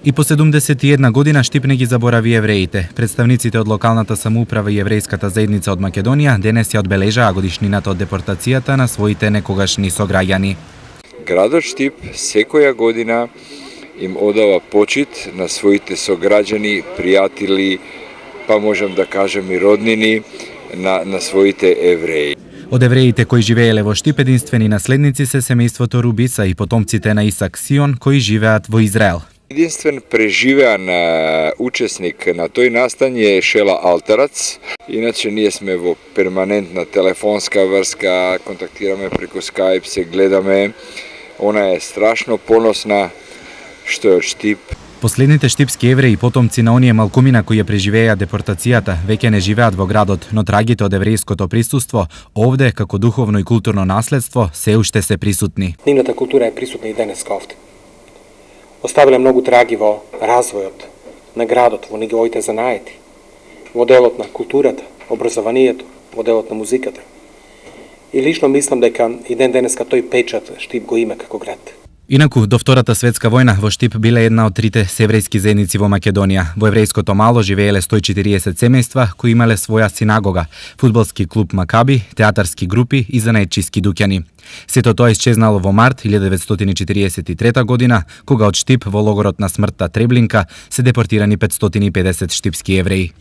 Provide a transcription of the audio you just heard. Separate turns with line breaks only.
И по 71 година Штип не ги заборави евреите. Представниците од локалната самоуправа и еврејската заедница од Македонија денес ја одбележаа годишнината од депортацијата на своите некогашни сограѓани.
Градот Штип секоја година им одава почит на своите сограѓани, пријатели, па можам да кажам и роднини на своите евреи.
Од евреите кои живееле во Штип, единствени наследници се семејството Рубиса и потомците на Исак Сион кои живеат во Израел.
Единствен преживеан учесник на тој настан е Шела Алтарац. Иначе ние сме во перманентна телефонска врска, контактираме преку Skype, се гледаме. Она е страшно поносна што е од Штип.
Последните штипски евреи, потомци на оние малкумина кои ја преживеа депортацијата, веќе не живеат во градот, но трагите од еврејското присуство овде како духовно и културно наследство се уште се присутни.
Нивната култура е присутна и денеска овде. Оставиле многу траги во развојот на градот, во неговите занаети, во делот на културата, образованието, во делот на музиката. И лично мислам дека и денеска тој печат Штип го има како град.
Инаку, до Втората светска војна во Штип биле една од трите еврејски заедници во Македонија. Во еврејското мало живееле 140 семејства кои имале своја синагога, фудбалски клуб Макаби, театарски групи и занаетчиски дуќани. Сето тоа исчезнало во март 1943 година, кога од Штип во логорот на смртта Треблинка се депортирани 550 штипски евреи.